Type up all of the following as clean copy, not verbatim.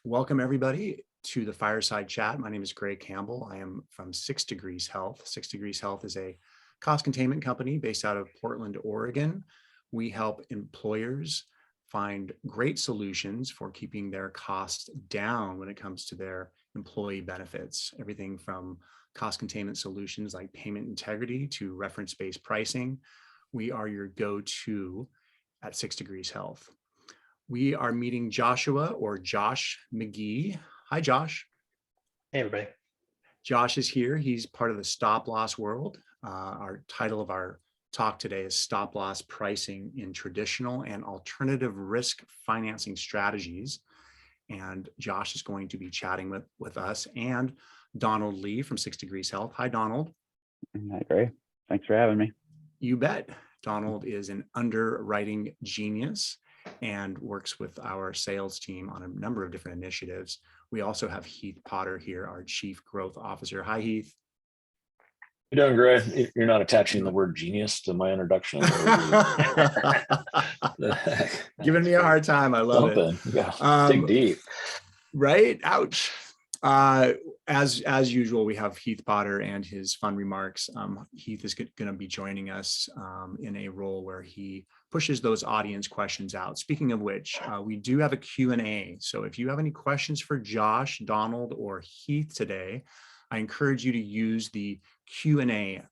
Welcome everybody to the Fireside Chat. My name is Greg Campbell. I am from 6 Degrees Health. 6 Degrees Health is a cost containment company based out of Portland, Oregon. We help employers find great solutions for keeping their costs down when it comes to their employee benefits. Everything from cost containment solutions like payment integrity to reference-based pricing. We are your go-to at 6 Degrees Health. We are meeting Joshua or Josh McGee. Hi, Josh. Hey, everybody. Josh is here. He's part of the stop loss world. Our title of our talk today is Stop Loss Pricing in Traditional and Alternative Risk Financing Strategies. And Josh is going to be chatting with us and Donald Lee from 6 Degrees Health. Hi, Donald. Hi, Gray. Thanks for having me. You bet. Donald is an underwriting genius and works with our sales team on a number of different initiatives. We also have Heath Potter here, our Chief Growth Officer. Hi, Heath. You're doing great. You're not attaching the word genius to my introduction. Giving me a hard time. I love it. Yeah. Dig deep. Right? Ouch. As usual, we have Heath Potter and his fun remarks. Heath is going to be joining us in a role where he pushes those audience questions out. Speaking of which, we do have a Q&A. So if you have any questions for Josh, Donald, or Heath today, I encourage you to use the Q&A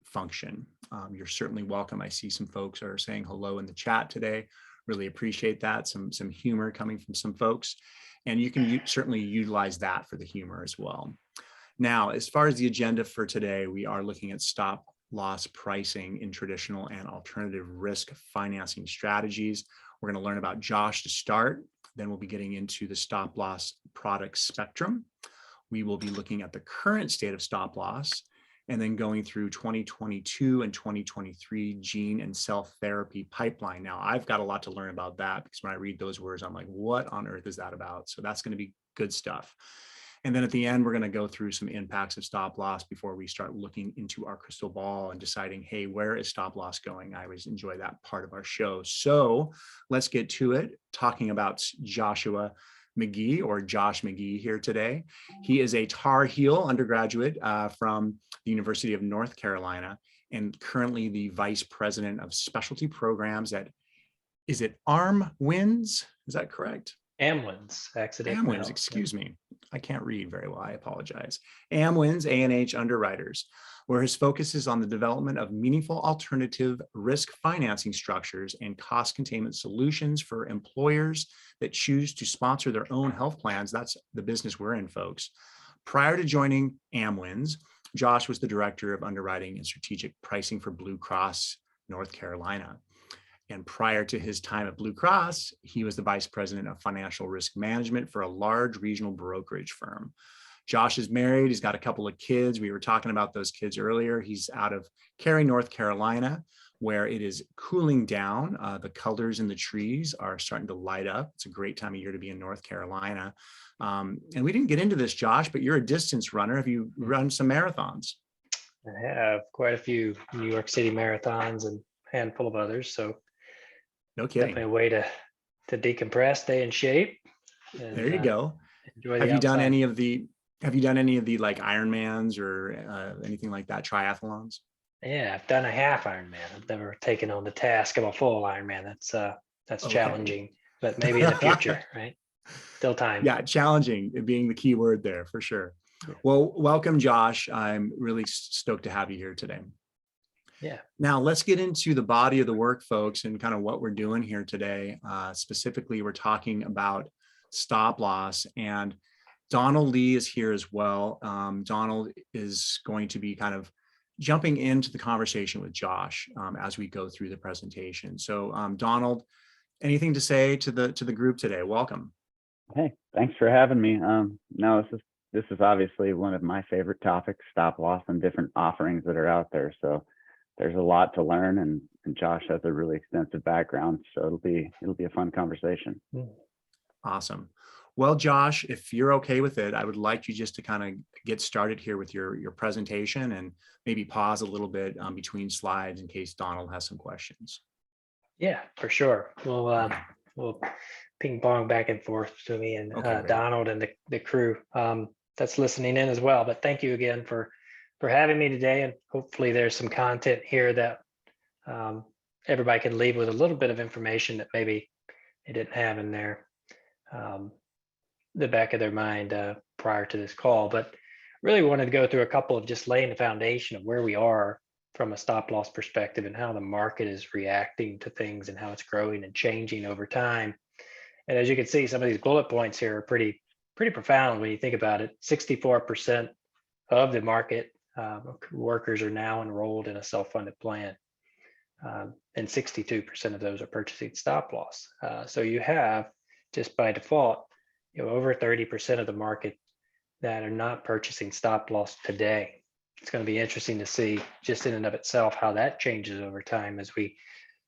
function. You're certainly welcome. I see some folks are saying hello in the chat today. Really appreciate that. Some humor coming from some folks. And you can certainly utilize that for the humor as well. Now, as far as the agenda for today, we are looking at stop loss pricing in traditional and alternative risk financing strategies. We're going to learn about Josh to start. Then we'll be getting into the stop loss product spectrum. We will be looking at the current state of stop loss and then going through 2022 and 2023 gene and cell therapy pipeline. Now, I've got a lot to learn about that because when I read those words, I'm like, what on earth is that about? So that's going to be good stuff. And then at the end, we're going to go through some impacts of stop loss before we start looking into our crystal ball and deciding, hey, where is stop loss going? I always enjoy that part of our show. So let's get to it, talking about Joshua McGee or Josh McGee here today. He is a Tar Heel undergraduate from the University of North Carolina and currently the Vice President of Specialty Programs at, is it AmWins? Is that correct? AmWins, accidentally. AmWins, excuse me. I can't read very well, I apologize. AmWins A&H Underwriters, where his focus is on the development of meaningful alternative risk financing structures and cost containment solutions for employers that choose to sponsor their own health plans. That's the business we're in, folks. Prior to joining AmWins, Josh was the Director of Underwriting and Strategic Pricing for Blue Cross North Carolina. And prior to his time at Blue Cross, he was the Vice President of Financial Risk Management for a large regional brokerage firm. Josh is married. He's got a couple of kids. We were talking about those kids earlier. He's out of Cary, North Carolina, where it is cooling down. The colors in the trees are starting to light up. It's a great time of year to be in North Carolina. And we didn't get into this, Josh, but you're a distance runner. Have you run some marathons? I have quite a few New York City marathons and a handful of others. So no kidding. Definitely a way to decompress, stay in shape. And, there you go. Enjoy have you done any of the like Ironmans or anything like that, triathlons? Yeah, I've done a half Ironman. I've never taken on the task of a full Ironman. That's okay. Challenging, but maybe in the future, right? Still time. Yeah, challenging being the key word there for sure. Yeah. Well, welcome, Josh. I'm really stoked to have you here today. Yeah. Now let's get into the body of the work, folks, and kind of what we're doing here today. Specifically, we're talking about stop loss, and Donald Lee is here as well. Donald is going to be kind of jumping into the conversation with Josh as we go through the presentation. So Donald, anything to say to the group today? Welcome. Hey, thanks for having me. No, this is obviously one of my favorite topics, stop loss and different offerings that are out there. So there's a lot to learn, and Josh has a really extensive background, so it'll be a fun conversation. Awesome. Well, Josh, if you're okay with it, I would like you just to kind of get started here with your presentation and maybe pause a little bit between slides in case Donald has some questions. Yeah, for sure. We'll ping pong back and forth to me and Okay, great. Donald and the crew that's listening in as well. But thank you again for having me today. And hopefully there's some content here that everybody can leave with a little bit of information that maybe they didn't have in their the back of their mind prior to this call. But really wanted to go through a couple of just laying the foundation of where we are from a stop loss perspective and how the market is reacting to things and how it's growing and changing over time. And as you can see, some of these bullet points here are pretty profound when you think about it. 64% of the market workers are now enrolled in a self-funded plan. And 62% of those are purchasing stop loss. So you have, just by default, over 30% of the market that are not purchasing stop loss today. It's going to be interesting to see just in and of itself how that changes over time as we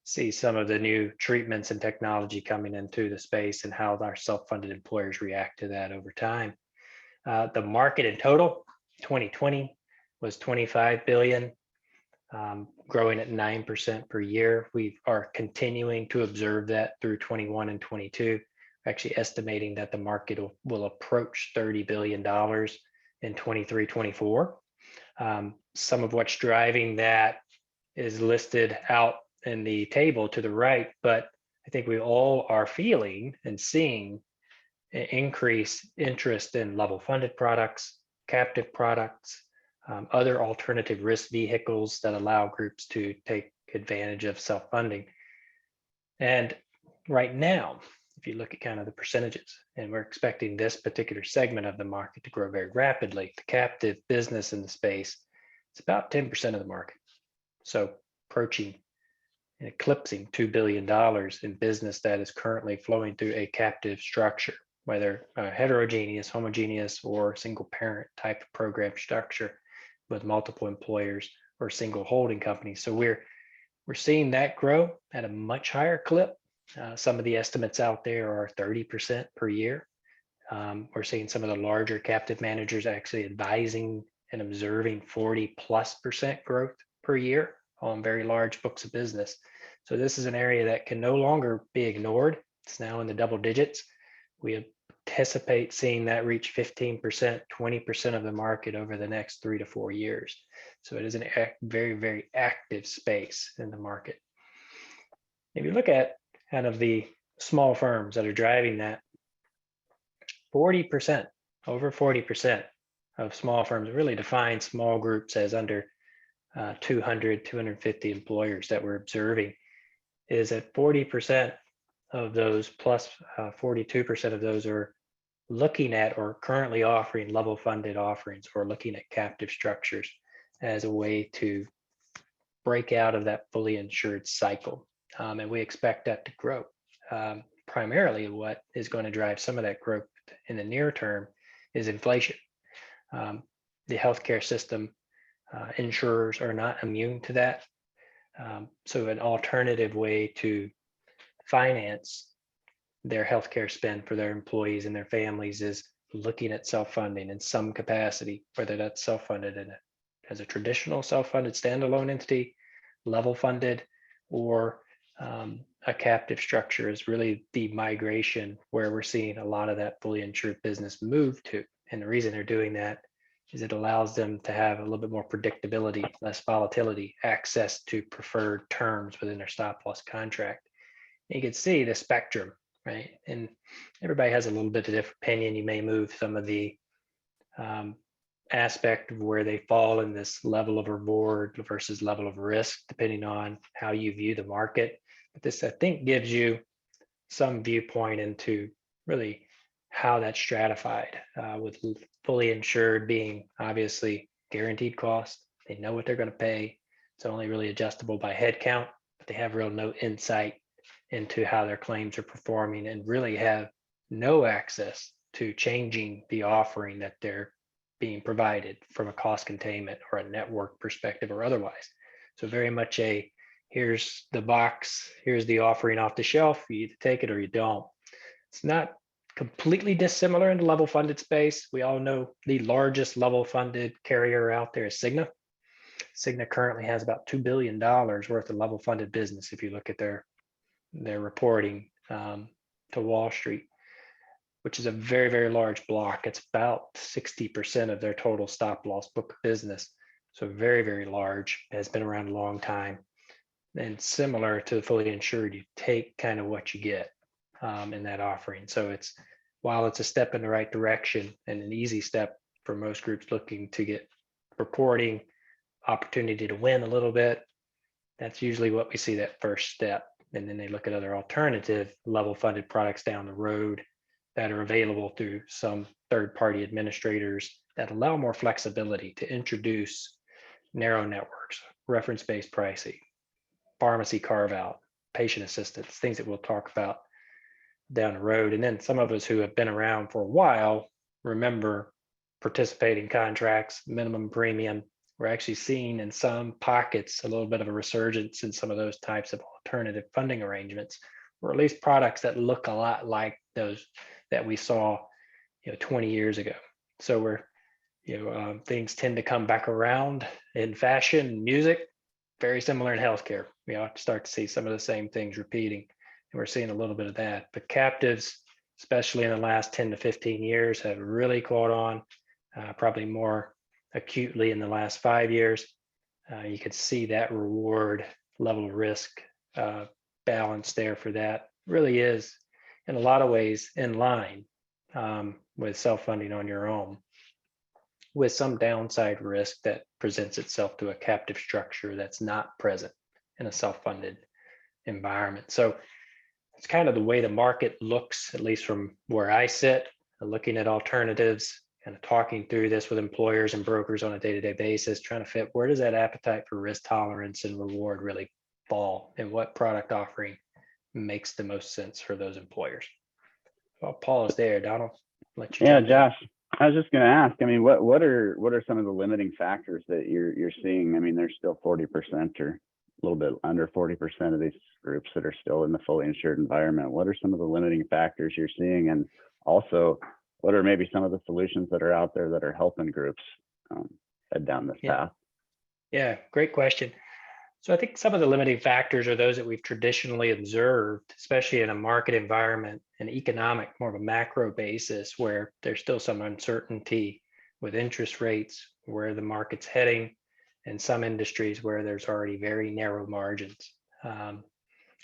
see some of the new treatments and technology coming into the space and how our self-funded employers react to that over time. The market in total, 2020 was 25 billion, growing at 9% per year. We are continuing to observe that through 21 and 22. Actually estimating that the market will approach $30 billion in 23, 24. Some of what's driving that is listed out in the table to the right, but I think we all are feeling and seeing an increased interest in level funded products, captive products, other alternative risk vehicles that allow groups to take advantage of self-funding. And right now, if you look at kind of the percentages, and we're expecting this particular segment of the market to grow very rapidly, the captive business in the space, it's about 10% of the market. So approaching and eclipsing $2 billion in business that is currently flowing through a captive structure, whether heterogeneous, homogeneous, or single parent type of program structure with multiple employers or single holding companies. So we're seeing that grow at a much higher clip. Some of the estimates out there are 30% per year. We're seeing some of the larger captive managers actually advising and observing 40+% growth per year on very large books of business. So this is an area that can no longer be ignored. It's now in the double digits. We anticipate seeing that reach 15%, 20% of the market over the next 3 to 4 years. So it is a very, very active space in the market. If you look at kind of the small firms that are driving that, 40%, over 40% of small firms really define small groups as under 200, 250 employers that we're observing, is that 40% of those plus 42% of those are looking at or currently offering level funded offerings or looking at captive structures as a way to break out of that fully insured cycle. And we expect that to grow. Primarily what is going to drive some of that growth in the near term is inflation. The healthcare system, insurers are not immune to that. So an alternative way to finance their healthcare spend for their employees and their families is looking at self-funding in some capacity, whether that's self-funded as a traditional self-funded standalone entity, level funded, or a captive structure is really the migration where we're seeing a lot of that fully insured business move to. And the reason they're doing that is it allows them to have a little bit more predictability, less volatility, access to preferred terms within their stop loss contract. And you can see the spectrum, right? And everybody has a little bit of different opinion. You may move some of the aspect of where they fall in this level of reward versus level of risk, depending on how you view the market. But this, I think, gives you some viewpoint into really how that's stratified, with fully insured being obviously guaranteed cost. They know what they're going to pay. It's only really adjustable by head count, but they have real no insight into how their claims are performing and really have no access to changing the offering that they're being provided from a cost containment or a network perspective or otherwise. So very much a, here's the box, here's the offering off the shelf, you either take it or you don't. It's not completely dissimilar in the level funded space. We all know the largest level funded carrier out there is Cigna. Cigna currently has about $2 billion worth of level funded business if you look at their reporting to Wall Street, which is a very, very large block. It's about 60% of their total stop loss book of business. So very, very large, has been around a long time. And similar to the fully insured, you take kind of what you get in that offering. So while it's a step in the right direction and an easy step for most groups looking to get reporting, opportunity to win a little bit, that's usually what we see that first step. And then they look at other alternative level funded products down the road that are available through some third-party administrators that allow more flexibility to introduce narrow networks, reference-based pricing, pharmacy carve-out, patient assistance, things that we'll talk about down the road. And then some of us who have been around for a while remember participating contracts, minimum premium. We're actually seeing in some pockets a little bit of a resurgence in some of those types of alternative funding arrangements, or at least products that look a lot like those that we saw 20 years ago. So things tend to come back around in fashion, music, very similar in healthcare. We ought to start to see some of the same things repeating, and we're seeing a little bit of that. But captives, especially in the last 10 to 15 years, have really caught on, probably more acutely in the last 5 years. You could see that reward level of risk balance there for that really is in a lot of ways in line with self-funding on your own, with some downside risk that presents itself to a captive structure that's not present in a self-funded environment. So it's kind of the way the market looks, at least from where I sit, looking at alternatives, kind of talking through this with employers and brokers on a day-to-day basis, trying to fit where does that appetite for risk tolerance and reward really fall, and what product offering makes the most sense for those employers. So I'll pause there. Donald, let you. Yeah, Josh, I was just going to ask, I mean, what are some of the limiting factors that you're seeing? I mean, there's still 40% or a little bit under 40% of these groups that are still in the fully insured environment. What are some of the limiting factors you're seeing? And also, what are maybe some of the solutions that are out there that are helping groups head down this path? Yeah, great question. So I think some of the limiting factors are those that we've traditionally observed, especially in a market environment, an economic, more of a macro basis, where there's still some uncertainty with interest rates, where the market's heading, and some industries where there's already very narrow margins,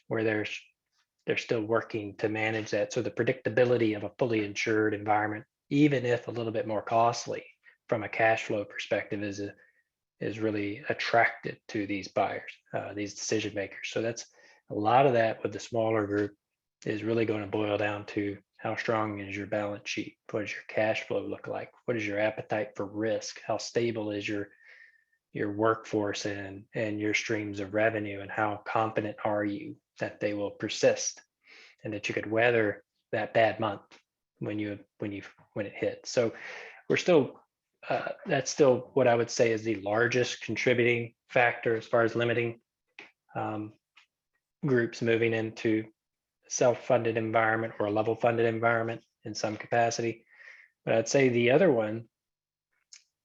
where they're still working to manage that. So the predictability of a fully insured environment, even if a little bit more costly from a cash flow perspective, is really attractive to these buyers, these decision makers. So that's a lot of that with the smaller group is really going to boil down to how strong is your balance sheet? What does your cash flow look like? What is your appetite for risk? How stable is your workforce and your streams of revenue? And how confident are you that they will persist and that you could weather that bad month when it hits? So we're still that's still what I would say is the largest contributing factor as far as limiting groups moving into self-funded environment or a level funded environment in some capacity. But I'd say the other one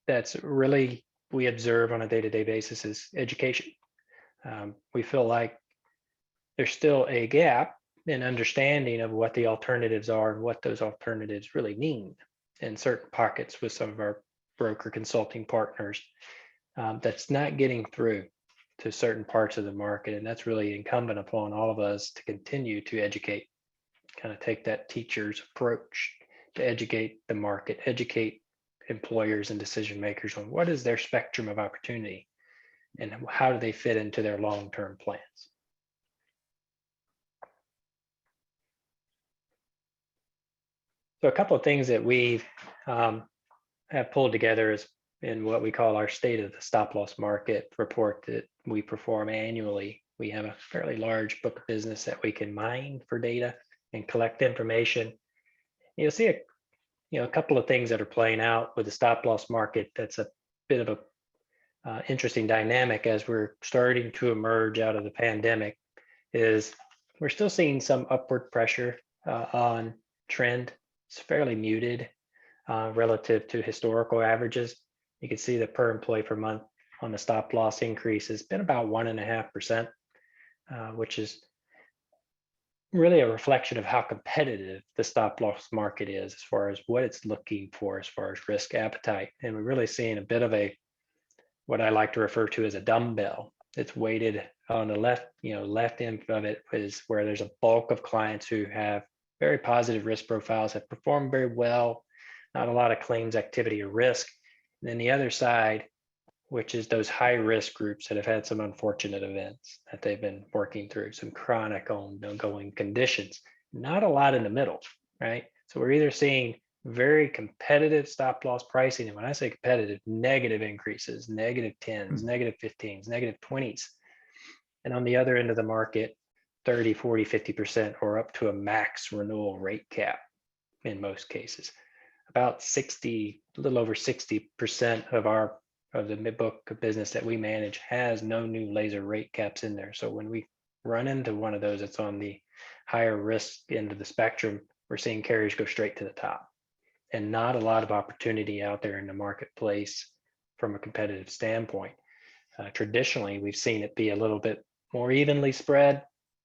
that's really we observe on a day-to-day basis is education. We feel like there's still a gap in understanding of what the alternatives are and what those alternatives really mean in certain pockets with some of our broker consulting partners, that's not getting through to certain parts of the market. And that's really incumbent upon all of us to continue to educate, kind of take that teacher's approach to educate the market, educate employers and decision makers on what is their spectrum of opportunity and how do they fit into their long-term plans. So a couple of things that we've have pulled together is in what we call our State of the Stop Loss Market report that we perform annually. We have a fairly large book of business that we can mine for data and collect information. You'll see a couple of things that are playing out with the stop loss market. That's a bit of a interesting dynamic as we're starting to emerge out of the pandemic. Is we're still seeing some upward pressure on trend. It's fairly muted relative to historical averages. You can see the per employee per month on the stop loss increase has been about 1.5%, which is really a reflection of how competitive the stop loss market is as far as what it's looking for as far as risk appetite. And we're really seeing a bit of what I like to refer to as a dumbbell. It's weighted on the left, left end of it is where there's a bulk of clients who have very positive risk profiles, have performed very well, not a lot of claims activity or risk. And then the other side, which is those high risk groups that have had some unfortunate events that they've been working through, some chronic ongoing conditions, not a lot in the middle, right? So we're either seeing very competitive stop loss pricing. And when I say competitive, negative increases, negative 10s, negative 15s, negative 20s. And on the other end of the market, 30, 40, 50%, or up to a max renewal rate cap in most cases. About 60, a little over 60% of the mid book of business that we manage has no new laser rate caps in there. So when we run into one of those that's on the higher risk end of the spectrum, we're seeing carriers go straight to the top, and not a lot of opportunity out there in the marketplace from a competitive standpoint. Traditionally, we've seen it be a little bit more evenly spread,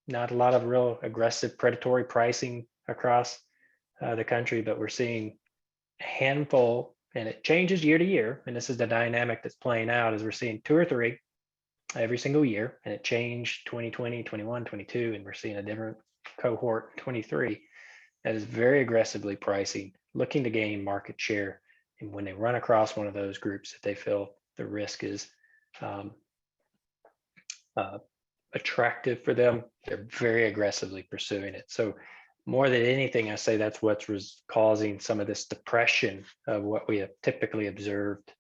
not a lot of real aggressive predatory pricing across the country, but we're seeing a handful, and it changes year to year. And this is the dynamic that's playing out, as we're seeing 2 or 3 every single year. And it changed 2020, 21, 22, and we're seeing a different cohort 23 that is very aggressively pricing, looking to gain market share. And when they run across one of those groups that they feel the risk is attractive for them, they're very aggressively pursuing it. So more than anything, I say that's what's causing some of this depression of what we have typically observed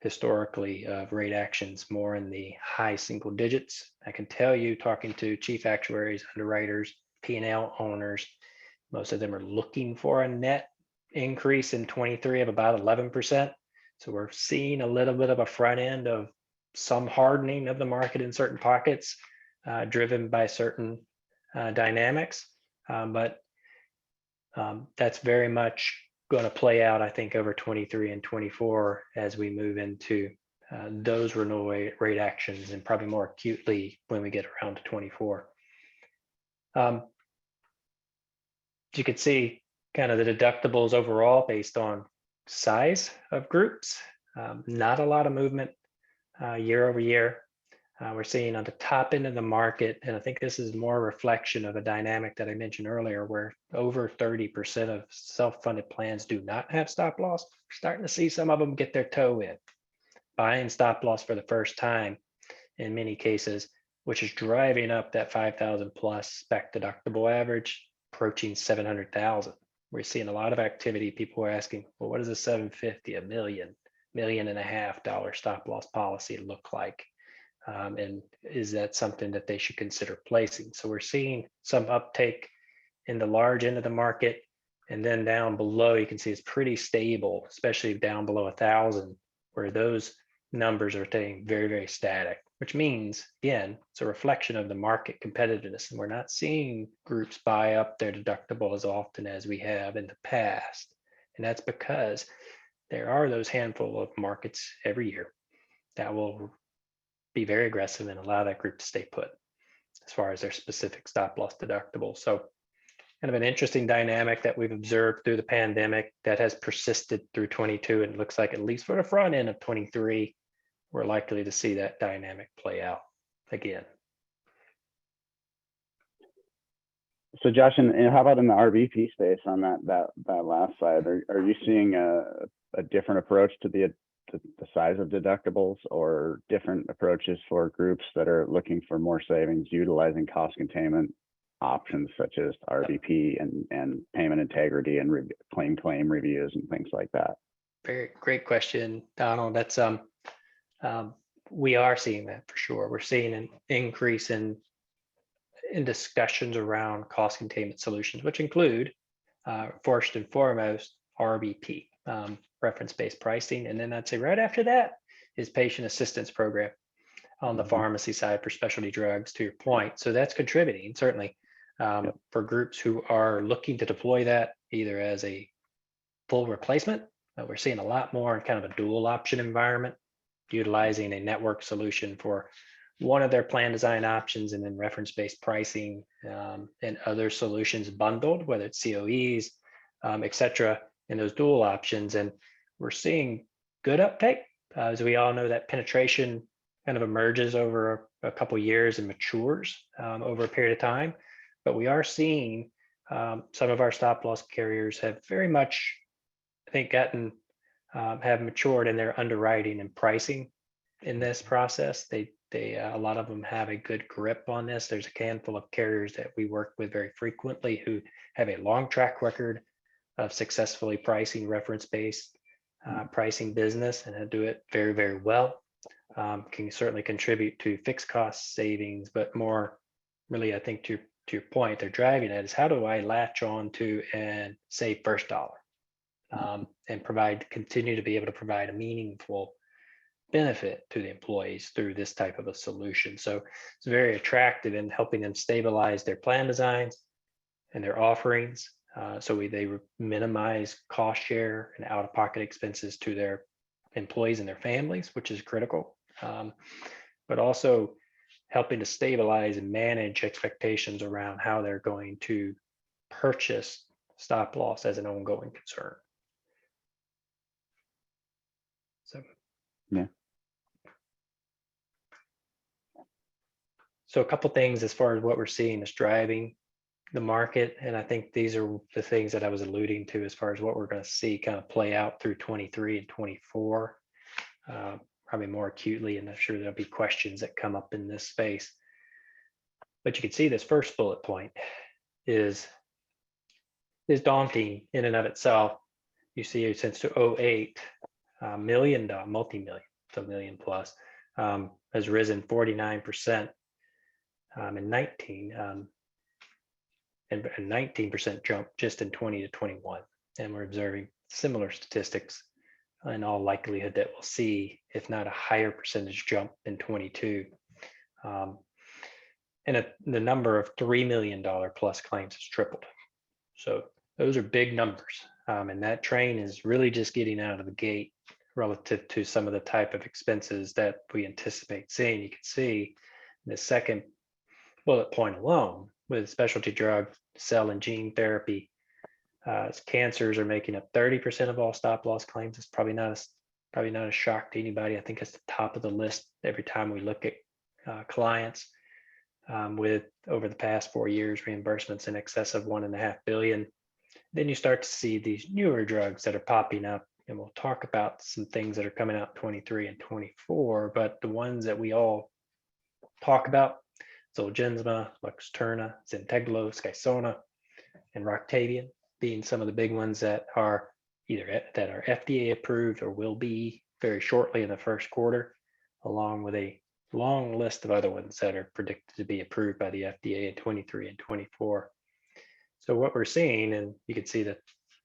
historically of rate actions more in the high single digits. I can tell you, talking to chief actuaries, underwriters, P&L owners, most of them are looking for a net increase in 23 of about 11%. So we're seeing a little bit of a front end of some hardening of the market in certain pockets, driven by certain dynamics. But that's very much going to play out, I think, over 23 and 24 as we move into those renewal rate actions, and probably more acutely when we get around to 24. You could see kind of the deductibles overall based on size of groups. Not a lot of movement year over year. We're seeing on the top end of the market, and I think this is more a reflection of a dynamic that I mentioned earlier, where over 30% of self-funded plans do not have stop loss. We're starting to see some of them get their toe in, buying stop loss for the first time in many cases, which is driving up that 5,000 plus spec deductible average, approaching 700,000. We're seeing a lot of activity. People are asking, well, what does a 750, a $1.5 million stop loss policy look like? And is that something that they should consider placing? So we're seeing some uptake in the large end of the market, and then down below you can see it's pretty stable, especially down below 1,000, where those numbers are staying very, very static, which means, again, it's a reflection of the market competitiveness, and we're not seeing groups buy up their deductible as often as we have in the past. And that's because there are those handful of markets every year that will be very aggressive and allow that group to stay put as far as their specific stop loss deductible. So kind of an interesting dynamic that we've observed through the pandemic that has persisted through 22, and it looks like at least for the front end of 23, we're likely to see that dynamic play out again. So Josh, and how about in the RVP space on that last slide? Are you seeing a different approach to the size of deductibles, or different approaches for groups that are looking for more savings, utilizing cost containment options such as RVP and payment integrity and claim reviews and things like that? Very great question, Donald. That's we are seeing that for sure. We're seeing an increase in discussions around cost containment solutions, which include first and foremost RVP, reference-based pricing, and then I'd say right after that is patient assistance program on the pharmacy side for specialty drugs, to your point. So that's contributing certainly for groups who are looking to deploy that either as a full replacement. We're seeing a lot more in kind of a dual option environment, utilizing a network solution for one of their plan design options, and then reference-based pricing and other solutions bundled, whether it's COEs, et cetera, and those dual options. And we're seeing good uptake. As we all know, that penetration kind of emerges over a couple of years and matures over a period of time. But we are seeing some of our stop loss carriers have very much, I think, have matured in their underwriting and pricing in this process. A lot of them have a good grip on this. There's a handful of carriers that we work with very frequently who have a long track record of successfully pricing reference-based pricing business and do it very, very well. Can certainly contribute to fixed cost savings, but more really, I think to your point, they're driving at is how do I latch on to and save first dollar and continue to be able to provide a meaningful benefit to the employees through this type of a solution. So it's very attractive in helping them stabilize their plan designs and their offerings. They minimize cost share and out-of-pocket expenses to their employees and their families, which is critical, but also helping to stabilize and manage expectations around how they're going to purchase stop loss as an ongoing concern. So, yeah. So a couple things as far as what we're seeing is driving the market. And I think these are the things that I was alluding to as far as what we're going to see kind of play out through 23 and 24, probably more acutely. And I'm sure there'll be questions that come up in this space. But you can see this first bullet point is daunting in and of itself. You see since 2008, multi-million, so million plus, has risen 49% in 19, and 19% jump just in 20 to 21. And we're observing similar statistics in all likelihood that we'll see, if not a higher percentage jump in 22. And the number of $3 million plus claims has tripled. So those are big numbers. And that train is really just getting out of the gate relative to some of the type of expenses that we anticipate seeing. You can see the second bullet point alone with specialty drug, cell and gene therapy, cancers are making up 30% of all stop loss claims. It's probably not a shock to anybody. I think it's the top of the list every time we look at clients with over the past 4 years reimbursements in excess of $1.5 billion. Then you start to see these newer drugs that are popping up, and we'll talk about some things that are coming out 23 and 24. But the ones that we all talk about: Zolgensma, Luxturna, Zynteglo, Skysona, and Roctavian being some of the big ones that are either that are FDA approved or will be very shortly in the first quarter, along with a long list of other ones that are predicted to be approved by the FDA in 23 and 24. So what we're seeing, and you can see that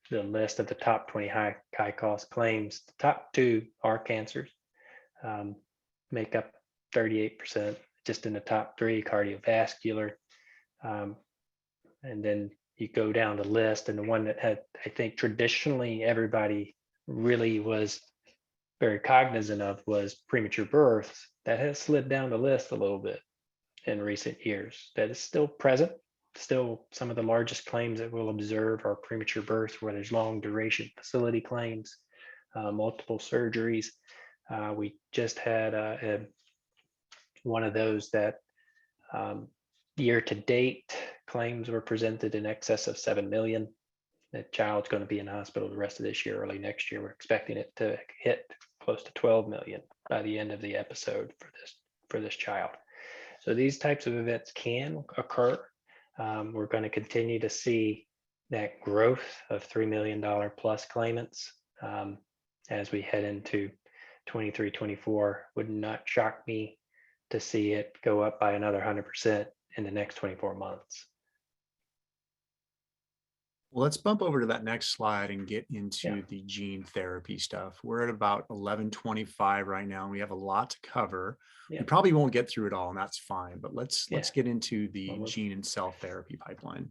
the list of the top 20 high cost claims, the top 2 are cancers, make up 38%. Just in the top 3, cardiovascular. And then you go down the list, and the one that had, I think traditionally everybody really was very cognizant of was premature births. That has slid down the list a little bit in recent years. That is still present. Still, some of the largest claims that we'll observe are premature births, where there's long duration facility claims, multiple surgeries. We just had one of those that year to date claims were presented in excess of 7 million. That child's going to be in the hospital the rest of this year, early next year. We're expecting it to hit close to 12 million by the end of the episode for this child. So these types of events can occur. We're going to continue to see that growth of $3 million plus claimants as we head into 23, 24. Would not shock me to see it go up by another 100% in the next 24 months. Well, let's bump over to that next slide and get into the gene therapy stuff. We're at about 11:25 right now, and we have a lot to cover. We probably won't get through it all, and that's fine. But let's get into the gene and cell therapy pipeline.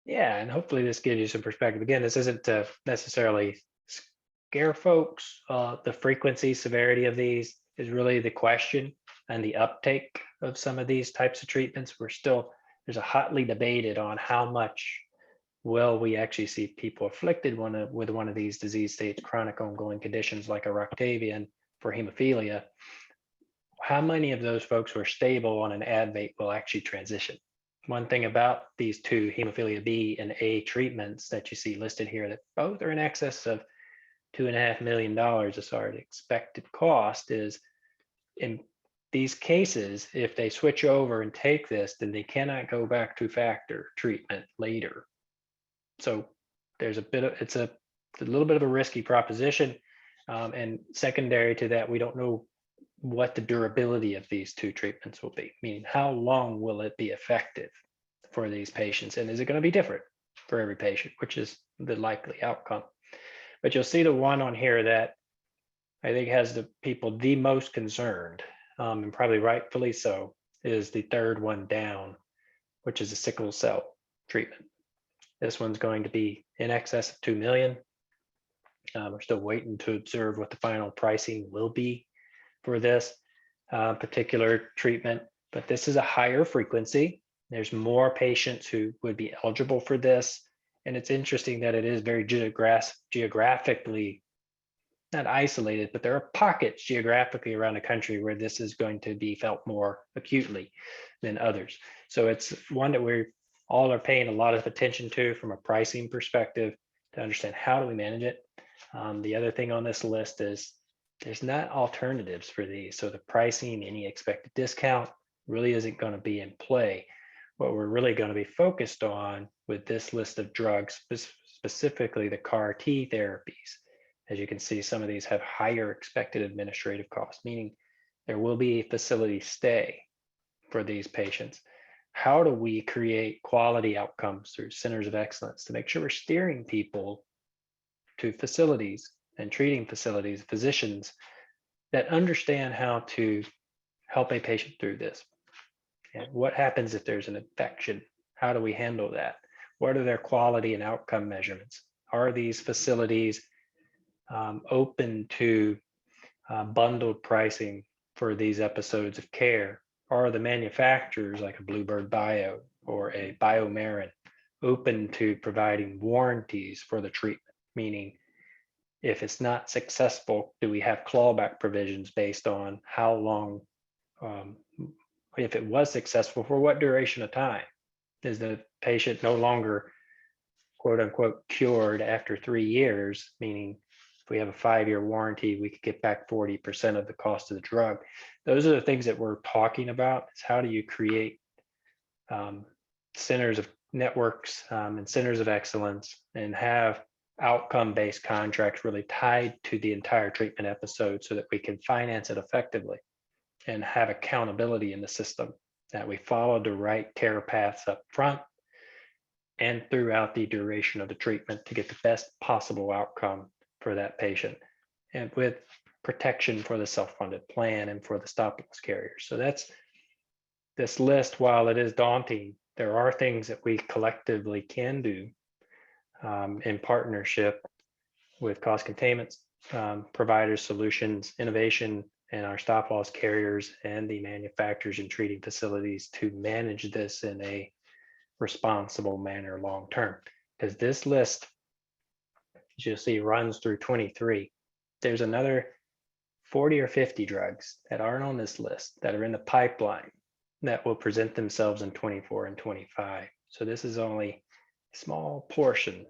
Yeah, and hopefully this gives you some perspective. Again, this isn't to necessarily scare folks. The frequency, severity of these is really the question and the uptake of some of these types of treatments. There's a hotly debated on how much will we actually see people afflicted with one of these disease states, chronic ongoing conditions like a Roctavian for hemophilia. How many of those folks who are stable on an Advate will actually transition? One thing about these two hemophilia B and A treatments that you see listed here, that both are in excess of $2.5 million as far as expected cost, is in these cases, if they switch over and take this, then they cannot go back to factor treatment later. So there's it's a little bit of a risky proposition. And secondary to that, we don't know what the durability of these two treatments will be, meaning how long will it be effective for these patients? And is it going to be different for every patient, which is the likely outcome? But you'll see the one on here that I think has the people the most concerned, and probably rightfully so, is the third one down, which is a sickle cell treatment. This one's going to be in excess of 2 million. We're still waiting to observe what the final pricing will be for this particular treatment, but this is a higher frequency. There's more patients who would be eligible for this. And it's interesting that it is very geographically not isolated, but there are pockets geographically around the country where this is going to be felt more acutely than others. So it's one that we all are paying a lot of attention to from a pricing perspective to understand how do we manage it. The other thing on this list is there's not alternatives for these. So the pricing, any expected discount really isn't going to be in play. What we're really going to be focused on with this list of drugs, specifically the CAR T therapies. As you can see, some of these have higher expected administrative costs, meaning there will be a facility stay for these patients. How do we create quality outcomes through centers of excellence to make sure we're steering people to facilities and treating facilities, physicians that understand how to help a patient through this? And what happens if there's an infection? How do we handle that? What are their quality and outcome measurements? Are these facilities open to bundled pricing for these episodes of care? Are the manufacturers like a Bluebird Bio or a BioMarin open to providing warranties for the treatment? Meaning, if it's not successful, do we have clawback provisions based on how long, if it was successful, for what duration of time? Is the patient no longer, quote unquote, cured after 3 years? Meaning, if we have a 5-year warranty, we could get back 40% of the cost of the drug. Those are the things that we're talking about. Is how do you create centers of networks and centers of excellence and have outcome-based contracts really tied to the entire treatment episode so that we can finance it effectively and have accountability in the system, that we follow the right care paths up front and throughout the duration of the treatment to get the best possible outcome for that patient, and with protection for the self-funded plan and for the stop-loss carriers. So that's this list. While it is daunting, there are things that we collectively can do in partnership with cost containment providers, solutions, innovation, and our stop-loss carriers and the manufacturers and treating facilities to manage this in a responsible manner long-term. Because this list, as you'll see, runs through 23. There's another 40 or 50 drugs that aren't on this list that are in the pipeline that will present themselves in 24 and 25. So this is only a small portion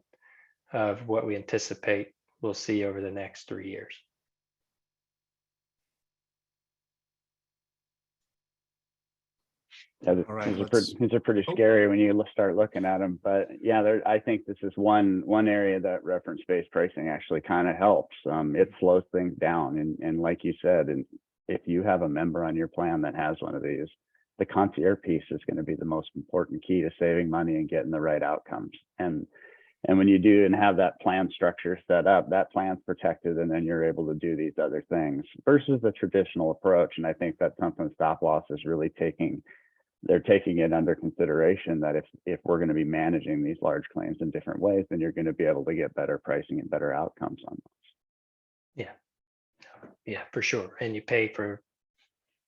of what we anticipate we'll see over the next 3 years. Yeah, All right, these are pretty scary when you start looking at them. But yeah, I think this is one area that reference-based pricing actually kind of helps. It slows things down, and like you said, and if you have a member on your plan that has one of these, the concierge piece is going to be the most important key to saving money and getting the right outcomes. And when you do and have that plan structure set up, that plan's protected, and then you're able to do these other things versus the traditional approach. And I think that's something stop loss is really taking it under consideration, that if we're going to be managing these large claims in different ways, then you're going to be able to get better pricing and better outcomes on those. Yeah, for sure. And you pay for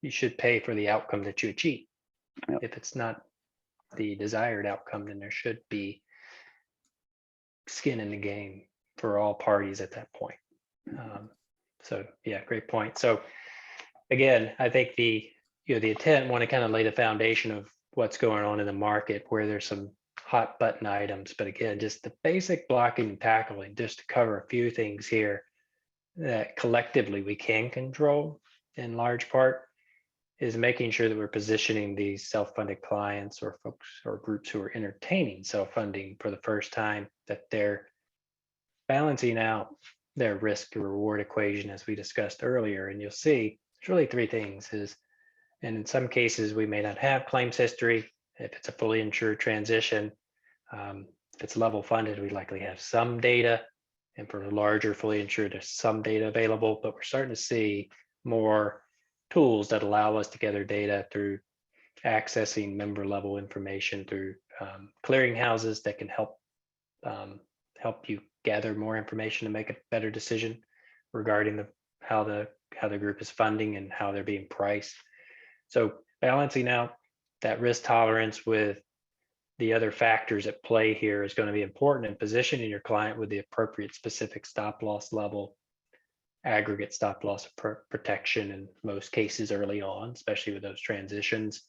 you should pay for the outcome that you achieve. Yep. If it's not the desired outcome, then there should be skin in the game for all parties at that point. So yeah, great point. So again, I think the intent, want to kind of lay the foundation of what's going on in the market, where there's some hot button items, but again, just the basic blocking and tackling, just to cover a few things here that collectively we can control in large part, is making sure that we're positioning these self-funded clients or folks or groups who are entertaining self-funding for the first time, that they're balancing out their risk to reward equation, as we discussed earlier. And you'll see there's really three things and in some cases we may not have claims history. If it's a fully insured transition, if it's level funded, we likely have some data. And for the larger fully insured, there's some data available, but we're starting to see more tools that allow us to gather data through accessing member level information through clearinghouses that can help you gather more information to make a better decision regarding how the group is funding and how they're being priced. So balancing out that risk tolerance with the other factors at play here is going to be important, in positioning your client with the appropriate specific stop loss level, aggregate stop loss protection in most cases early on, especially with those transitions,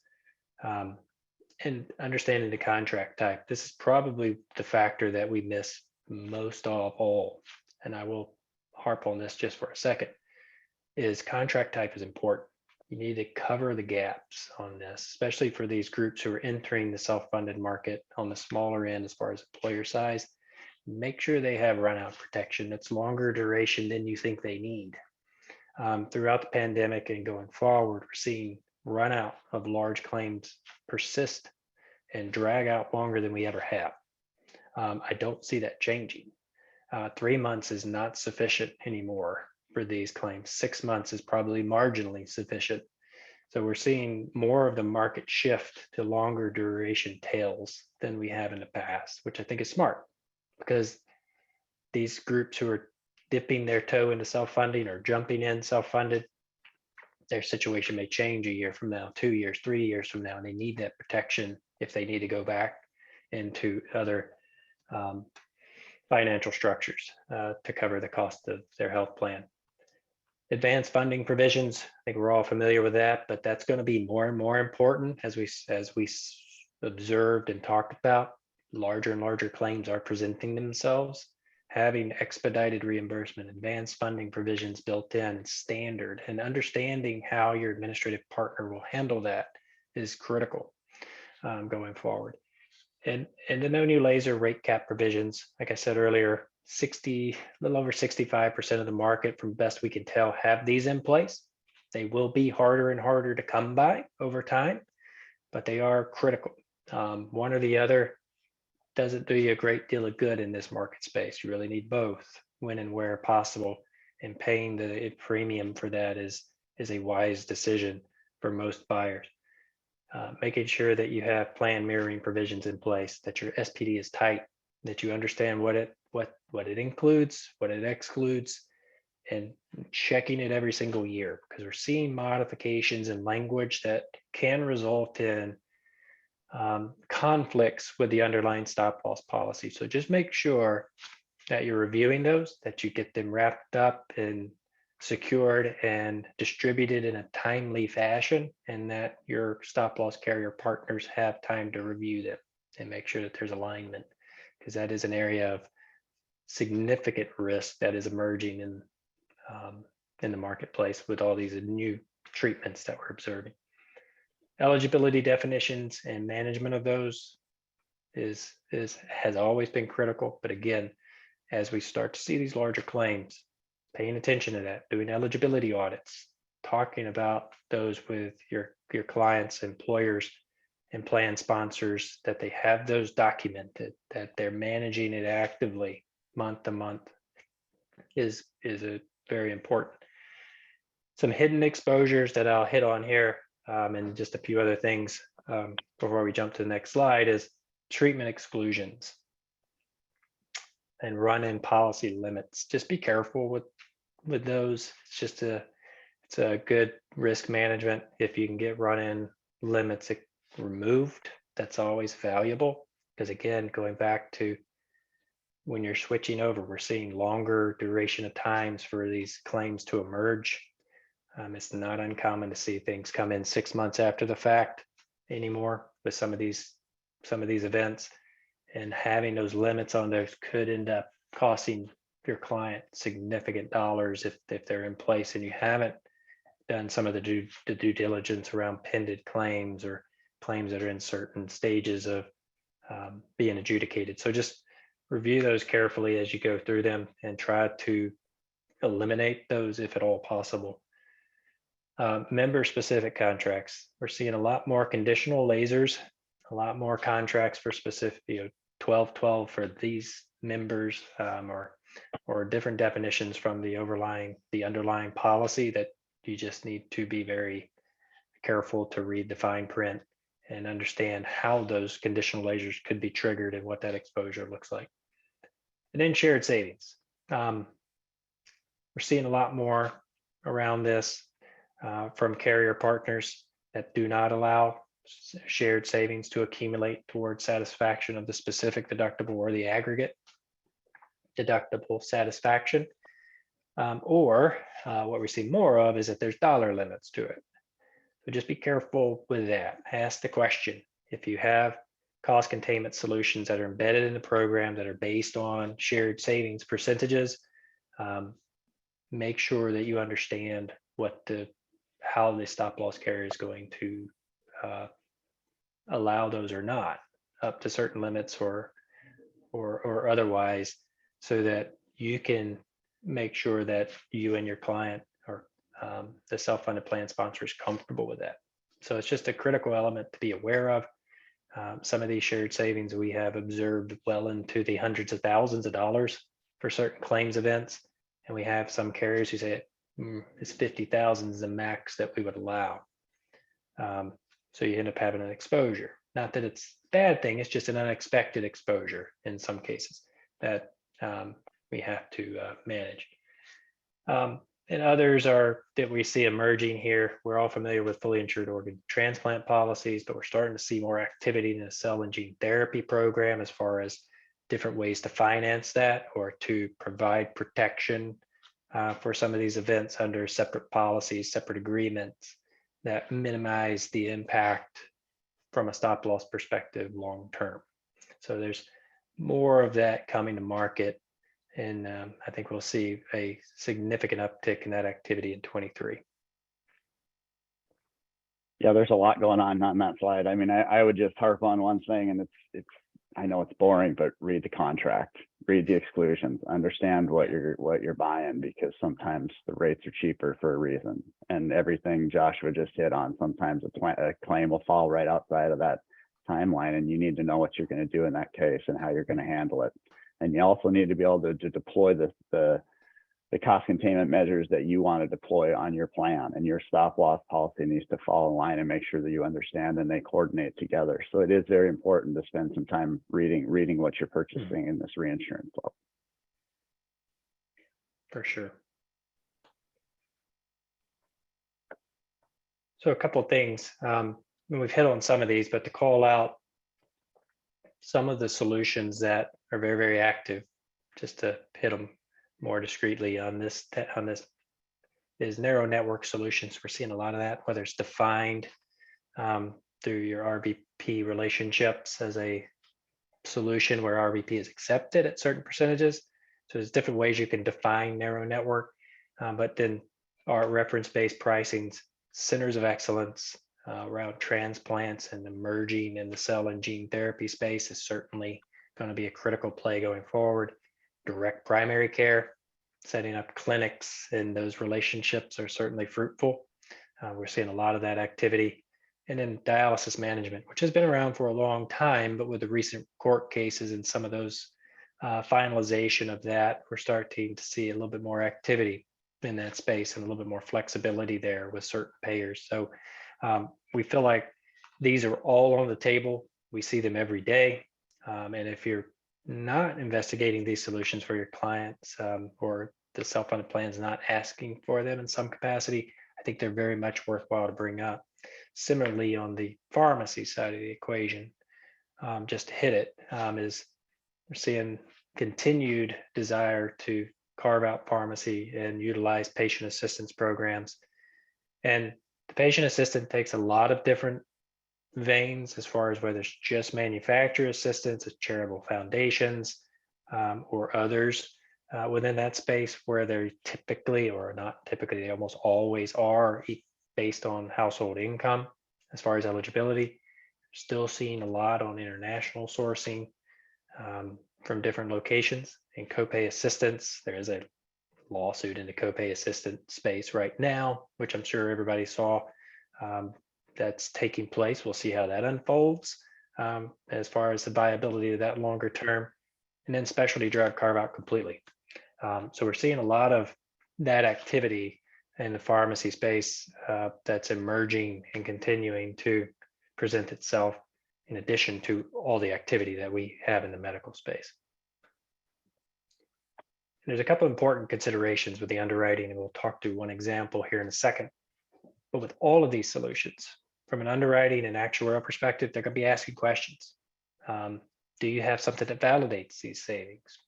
and understanding the contract type. This is probably the factor that we miss most of all, and I will harp on this just for a second, is contract type is important. You need to cover the gaps on this, especially for these groups who are entering the self-funded market on the smaller end as far as employer size. Make sure they have runout protection that's longer duration than you think they need. Throughout the pandemic and going forward, we're seeing runout of large claims persist and drag out longer than we ever have. I don't see that changing. 3 months is not sufficient anymore for these claims. 6 months is probably marginally sufficient. So we're seeing more of the market shift to longer duration tails than we have in the past, which I think is smart, because these groups who are dipping their toe into self-funding or jumping in self-funded, their situation may change a year from now, 2 years, 3 years from now, and they need that protection if they need to go back into other financial structures to cover the cost of their health plan. Advanced funding provisions, I think we're all familiar with that, but that's going to be more and more important as we observed and talked about. Larger and larger claims are presenting themselves. Having expedited reimbursement, advanced funding provisions built in and standard, and understanding how your administrative partner will handle that is critical going forward. And the no new laser rate cap provisions, like I said earlier, a little over 65% of the market, from best we can tell, have these in place. They will be harder and harder to come by over time, but they are critical. One or the other doesn't do you a great deal of good in this market space. You really need both when and where possible, and paying the premium for that is a wise decision for most buyers. Making sure that you have plan mirroring provisions in place, that your SPD is tight, that you understand what it includes, what it excludes, and checking it every single year, because we're seeing modifications in language that can result in conflicts with the underlying stop loss policy. So just make sure that you're reviewing those, that you get them wrapped up and secured and distributed in a timely fashion, and that your stop loss carrier partners have time to review them and make sure that there's alignment, because that is an area of significant risk that is emerging in the marketplace with all these new treatments that we're observing. Eligibility definitions and management of those has always been critical, but again, as we start to see these larger claims, paying attention to that, doing eligibility audits, talking about those with your clients, employers, and plan sponsors, that they have those documented, that they're managing it actively month to month, is a very important. Some hidden exposures that I'll hit on here, and just a few other things before we jump to the next slide, is treatment exclusions and run-in policy limits. Just be careful with those. It's just It's a good risk management. If you can get run-in limits removed, that's always valuable. Because again, going back to when you're switching over, we're seeing longer duration of times for these claims to emerge. It's not uncommon to see things come in 6 months after the fact anymore with some of these events, and having those limits on those could end up costing your client significant dollars if they're in place and you haven't done some of the due diligence around pending claims or claims that are in certain stages of being adjudicated. So just review those carefully as you go through them and try to eliminate those if at all possible. Member specific contracts. We're seeing a lot more conditional lasers, a lot more contracts for specific, 1212 for these members, or different definitions from the underlying policy that you just need to be very careful to read the fine print and understand how those conditional lasers could be triggered and what that exposure looks like. And then shared savings. We're seeing a lot more around this from carrier partners that do not allow shared savings to accumulate towards satisfaction of the specific deductible or the aggregate deductible satisfaction. Or what we see more of is that there's dollar limits to it. So just be careful with that. Ask the question. If you have cost containment solutions that are embedded in the program that are based on shared savings percentages, make sure that you understand how the stop loss carrier is going to allow those or not up to certain limits or otherwise, so that you can make sure that you and your client or the self-funded plan sponsor is comfortable with that. So it's just a critical element to be aware of. Some of these shared savings we have observed well into the hundreds of thousands of dollars for certain claims events. And we have some carriers who say it's 50,000 is the max that we would allow. So you end up having an exposure. Not that it's a bad thing, it's just an unexpected exposure in some cases that we have to manage. And others are that we see emerging here. We're all familiar with fully insured organ transplant policies, but we're starting to see more activity in the cell and gene therapy program as far as different ways to finance that or to provide protection for some of these events under separate policies, separate agreements that minimize the impact from a stop loss perspective long term. So there's more of that coming to market. And I think we'll see a significant uptick in that activity in 23. Yeah, there's a lot going on that slide. I mean, I would just harp on one thing, and it's I know it's boring, but read the contract, read the exclusions, understand what you're buying, because sometimes the rates are cheaper for a reason. And everything Joshua just hit on, sometimes a claim will fall right outside of that timeline, and you need to know what you're going to do in that case and how you're going to handle it. And you also need to be able to deploy the cost containment measures that you want to deploy on your plan, and your stop loss policy needs to fall in line and make sure that you understand and they coordinate together. So it is very important to spend some time reading what you're purchasing in this reinsurance law. For sure. So a couple of things, we've hit on some of these, but to call out some of the solutions that are very, very active, just to hit them more discreetly on this is narrow network solutions. We're seeing a lot of that, whether it's defined through your RVP relationships as a solution where RVP is accepted at certain percentages. So there's different ways you can define narrow network, but then our reference-based pricing centers of excellence around transplants and emerging in the cell and gene therapy space is certainly going to be a critical play going forward. Direct primary care, setting up clinics, and those relationships are certainly fruitful. We're seeing a lot of that activity. And then dialysis management, which has been around for a long time, but with the recent court cases and some of those finalization of that, we're starting to see a little bit more activity in that space and a little bit more flexibility there with certain payers. So we feel like these are all on the table. We see them every day. And if you're not investigating these solutions for your clients or the self-funded plans not asking for them in some capacity, I think they're very much worthwhile to bring up. Similarly, on the pharmacy side of the equation, just to hit it, is we're seeing continued desire to carve out pharmacy and utilize patient assistance programs. And the patient assistant takes a lot of different veins as far as whether it's just manufacturer assistance, it's charitable foundations, or others within that space where they're typically, or not typically, they almost always are based on household income as far as eligibility. Still seeing a lot on international sourcing from different locations and copay assistance. There is a lawsuit in the copay assistant space right now, which I'm sure everybody saw. That's taking place. We'll see how that unfolds as far as the viability of that longer term. And then specialty drug carve out completely. So we're seeing a lot of that activity in the pharmacy space that's emerging and continuing to present itself in addition to all the activity that we have in the medical space. There's a couple of important considerations with the underwriting, and we'll talk to one example here in a second. But with all of these solutions, from an underwriting and actuarial perspective, they're going to be asking questions. Do you have something that validates these savings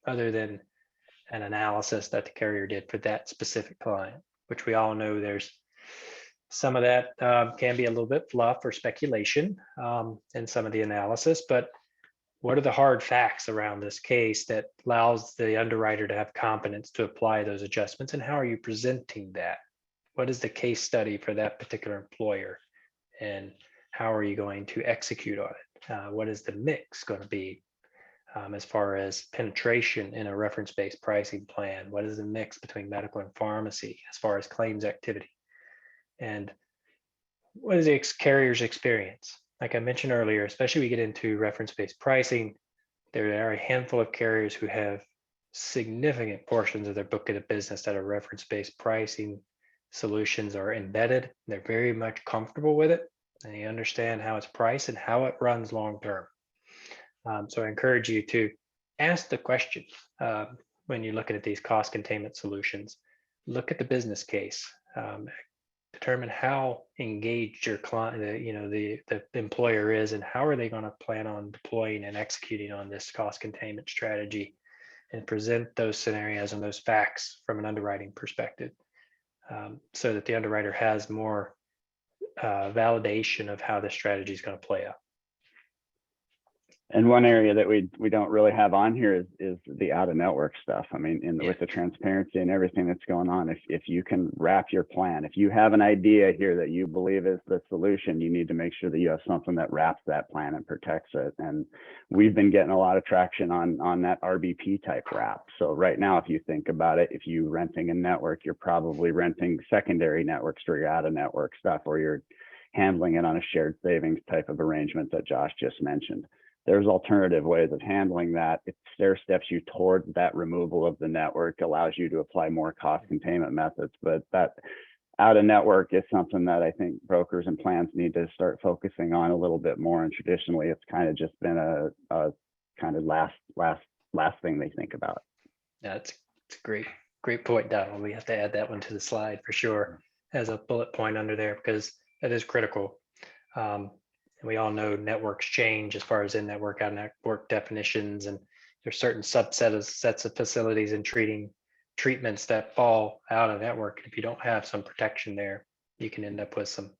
other than an analysis that the carrier did for that specific client, which we all know there's some of that can be a little bit fluff or speculation in some of the analysis, but what are the hard facts around this case that allows the underwriter to have confidence to apply those adjustments, and how are you presenting that? What is the case study for that particular employer, and how are you going to execute on it? What is the mix going to be as far as penetration in a reference-based pricing plan? What is the mix between medical and pharmacy as far as claims activity? And what is the carrier's experience? Like I mentioned earlier, especially we get into reference-based pricing, there are a handful of carriers who have significant portions of their book of the business that are reference-based pricing solutions are embedded. They're very much comfortable with it, and they understand how it's priced and how it runs long-term. So I encourage you to ask the question when you're looking at these cost containment solutions. Look at the business case. Determine how engaged your client, the employer is, and how are they going to plan on deploying and executing on this cost containment strategy, and present those scenarios and those facts from an underwriting perspective, so that the underwriter has more validation of how the strategy is going to play out. And one area that we don't really have on here is the out of network stuff. I mean, with the transparency and everything that's going on, if you can wrap your plan, if you have an idea here that you believe is the solution, you need to make sure that you have something that wraps that plan and protects it. And we've been getting a lot of traction on that RBP type wrap. So right now, if you think about it, if you're renting a network, you're probably renting secondary networks for your out of network stuff, or you're handling it on a shared savings type of arrangement that Josh just mentioned. There's alternative ways of handling that. It stair steps you towards that removal of the network, allows you to apply more cost containment methods. But that out of network is something that I think brokers and plans need to start focusing on a little bit more. And traditionally, it's kind of just been a kind of last thing they think about. That's a great point, Donald. We have to add that one to the slide for sure as a bullet point under there, because that is critical. We all know networks change as far as in-network, out-network definitions, and there's certain sets of facilities and treatments that fall out of network. If you don't have some protection there, you can end up with some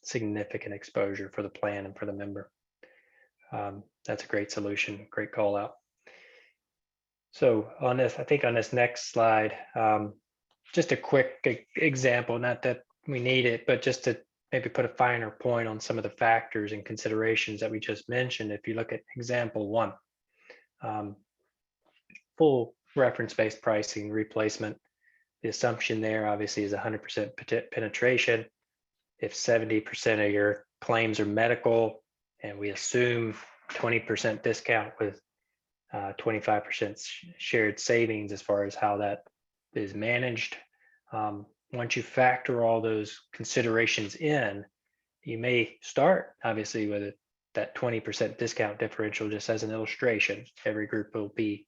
significant exposure for the plan and for the member. That's a great solution, great call out. So on this, I think on this next slide, just a quick example, not that we need it, but just to maybe put a finer point on some of the factors and considerations that we just mentioned. If you look at example 1, full reference-based pricing replacement, the assumption there obviously is 100% penetration. If 70% of your claims are medical, and we assume 20% discount with 25% shared savings as far as how that is managed, once you factor all those considerations in, you may start obviously with that 20% discount differential just as an illustration. Every group will be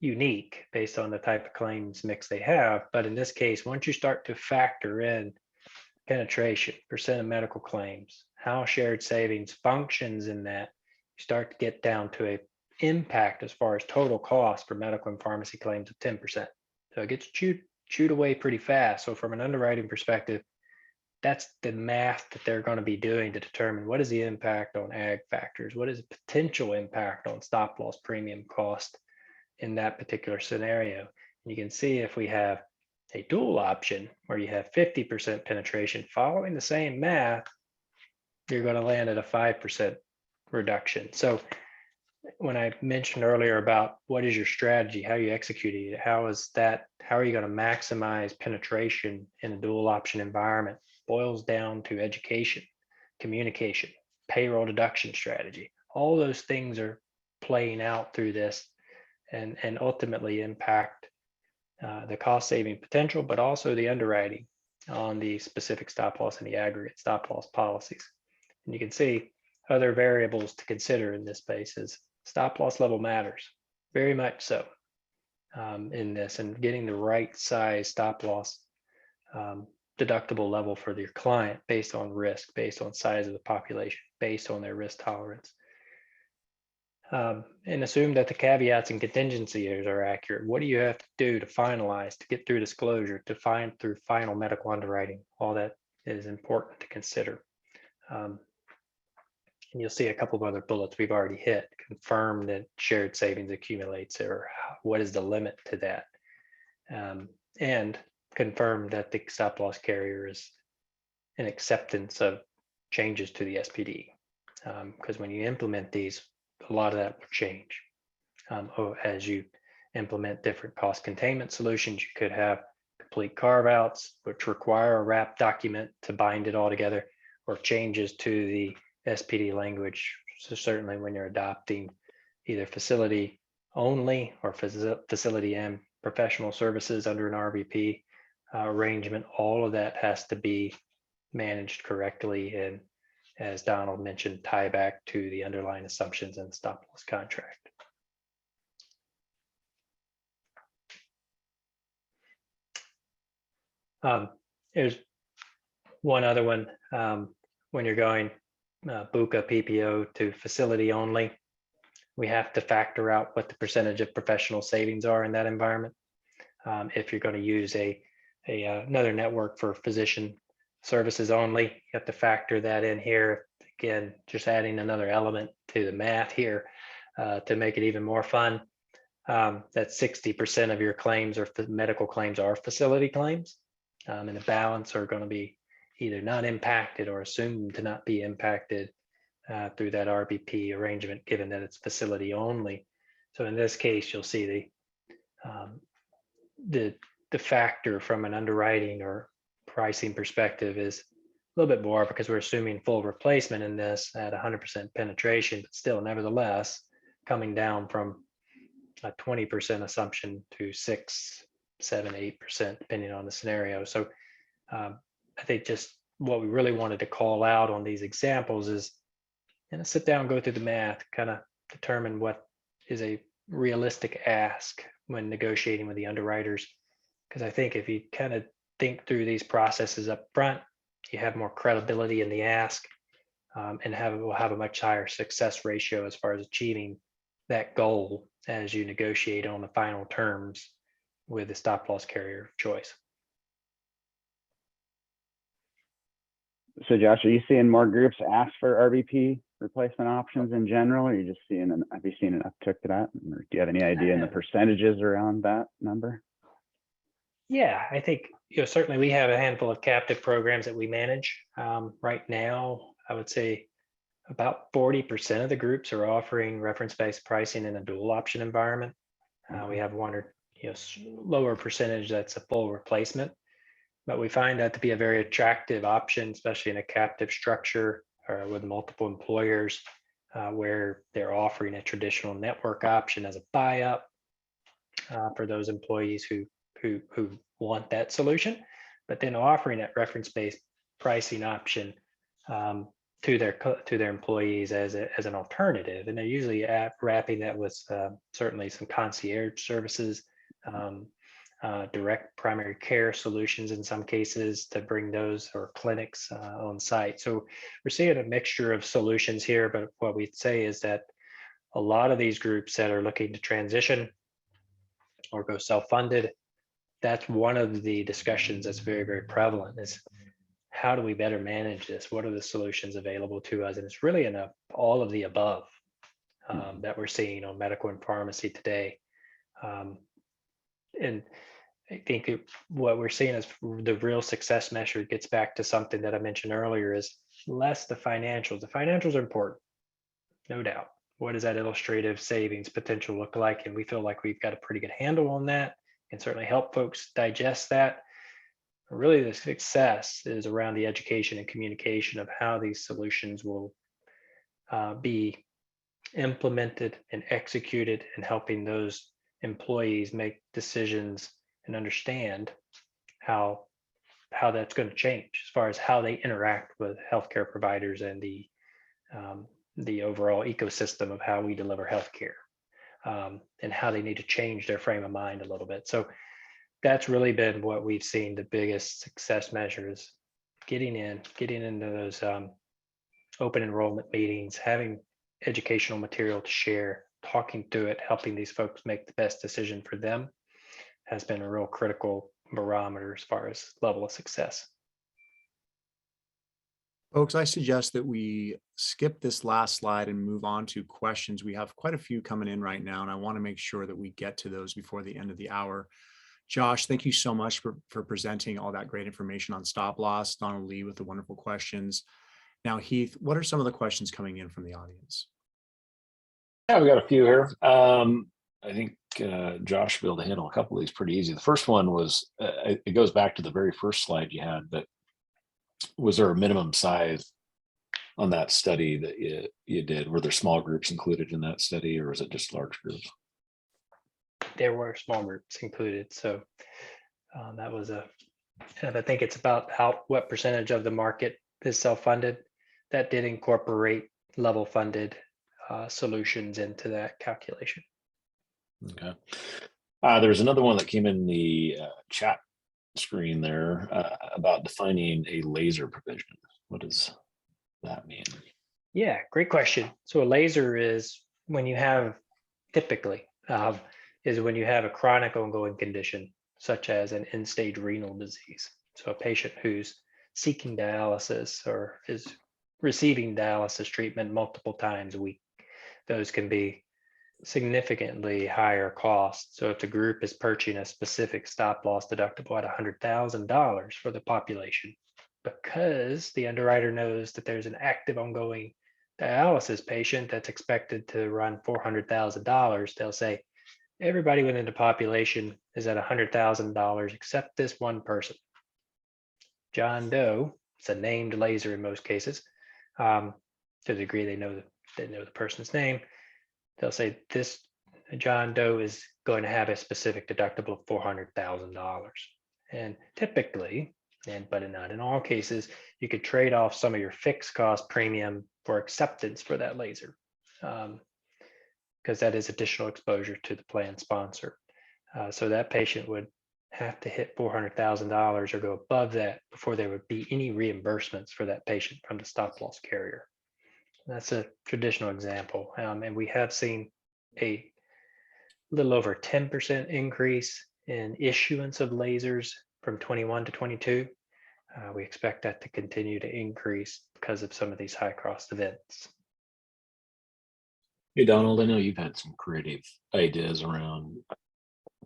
unique based on the type of claims mix they have. But in this case, once you start to factor in penetration, percent of medical claims, how shared savings functions in that, you start to get down to a impact as far as total cost for medical and pharmacy claims of 10%. So it gets chewed away pretty fast. So from an underwriting perspective, that's the math that they're going to be doing to determine what is the impact on ag factors, what is the potential impact on stop loss premium cost in that particular scenario. And you can see if we have a dual option where you have 50% penetration following the same math, you're going to land at a 5% reduction. So when I mentioned earlier about what is your strategy, how you executing it, how are you going to maximize penetration in a dual option environment, boils down to education, communication, payroll deduction strategy. All those things are playing out through this and ultimately impact the cost saving potential, but also the underwriting on the specific stop loss and the aggregate stop loss policies. And you can see other variables to consider in this space is stop loss level matters, very much so in this, and getting the right size stop loss deductible level for your client based on risk, based on size of the population, based on their risk tolerance. And assume that the caveats and contingencies are accurate. What do you have to do to finalize, to get through disclosure, to find through final medical underwriting? All that is important to consider. And you'll see a couple of other bullets we've already hit. Confirm that shared savings accumulates, or what is the limit to that? And confirm that the stop loss carrier is an acceptance of changes to the SPD. Because when you implement these, a lot of that will change. As you implement different cost containment solutions, you could have complete carve outs, which require a wrap document to bind it all together, or changes to the SPD language. So certainly when you're adopting either facility only or facility and professional services under an RVP arrangement, all of that has to be managed correctly, and as Donald mentioned, tie back to the underlying assumptions in the stop loss contract. There's one other one. When you're going BUCA PPO to facility only, we have to factor out what the percentage of professional savings are in that environment. If you're going to use another network for physician services only, you have to factor that in here. Again, just adding another element to the math here to make it even more fun. That 60% of your claims or medical claims are facility claims, and the balance are going to be either not impacted or assumed to not be impacted through that RVP arrangement, given that it's facility only. So in this case, you'll see the factor from an underwriting or pricing perspective is a little bit more, because we're assuming full replacement in this at 100% penetration, but still nevertheless coming down from a 20% assumption to 6, 7, 8%, depending on the scenario. So I think just what we really wanted to call out on these examples is, sit down, go through the math, kind of determine what is a realistic ask when negotiating with the underwriters. Because I think if you kind of think through these processes up front, you have more credibility in the ask, and will have a much higher success ratio as far as achieving that goal as you negotiate on the final terms with the stop loss carrier of choice. So Josh, are you seeing more groups ask for RVP replacement options in general, or are you just have you seen an uptick to that? Or do you have any idea in the percentages around that number? Yeah, I think certainly we have a handful of captive programs that we manage. Right now, I would say about 40% of the groups are offering reference-based pricing in a dual option environment. We have one or lower percentage that's a full replacement, but we find that to be a very attractive option, especially in a captive structure or with multiple employers, where they're offering a traditional network option as a buy-up for those employees who want that solution, but then offering that reference-based pricing option to their employees as an alternative. And they're usually wrapping that with certainly some concierge services, direct primary care solutions in some cases to bring those, or clinics on site. So we're seeing a mixture of solutions here, but what we'd say is that a lot of these groups that are looking to transition or go self-funded, that's one of the discussions that's very, very prevalent, is how do we better manage this? What are the solutions available to us? And it's really enough all of the above that we're seeing on medical and pharmacy today. And I think what we're seeing is the real success measure gets back to something that I mentioned earlier, is less the financials. The financials are important, no doubt. What does that illustrative savings potential look like? And we feel like we've got a pretty good handle on that, and certainly help folks digest that. Really, the success is around the education and communication of how these solutions will be implemented and executed, and helping those employees make decisions and understand how that's going to change as far as how they interact with healthcare providers and the overall ecosystem of how we deliver healthcare, and how they need to change their frame of mind a little bit. So that's really been what we've seen the biggest success measures: getting into those open enrollment meetings, having educational material to share, talking through it, helping these folks make the best decision for them, has been a real critical barometer as far as level of success. Folks, I suggest that we skip this last slide and move on to questions. We have quite a few coming in right now, and I want to make sure that we get to those before the end of the hour. Josh, thank you so much for presenting all that great information on stop loss. Donald Lee with the wonderful questions. Now, Heath, what are some of the questions coming in from the audience? Yeah, we got a few here. I think Josh will be able to handle a couple of these pretty easy. The first one was, it goes back to the very first slide you had, but was there a minimum size on that study that you did? Were there small groups included in that study, or was it just large groups? There were small groups included. So that was and I think it's about what percentage of the market is self-funded. That did incorporate level funded solutions into that calculation. Okay. There's another one that came in the chat screen there about defining a laser provision. What does that mean? Yeah, great question. So a laser is when you have, typically, is when you have a chronic ongoing condition, such as an end-stage renal disease. So a patient who's seeking dialysis or is receiving dialysis treatment multiple times a week. Those can be significantly higher costs. So if the group is purchasing a specific stop loss deductible at $100,000 for the population, because the underwriter knows that there's an active ongoing dialysis patient that's expected to run $400,000, they'll say everybody within the population is at $100,000 except this one person. John Doe, it's a named laser in most cases. To the degree they know the person's name, they'll say this John Doe is going to have a specific deductible of $400,000. And typically, but not in all cases, you could trade off some of your fixed cost premium for acceptance for that laser, because that is additional exposure to the plan sponsor. So that patient would have to hit $400,000 or go above that before there would be any reimbursements for that patient from the stop loss carrier. That's a traditional example. And we have seen a little over 10% increase in issuance of lasers from 21 to 22. We expect that to continue to increase because of some of these high cost events. Hey, Donald, I know you've had some creative ideas around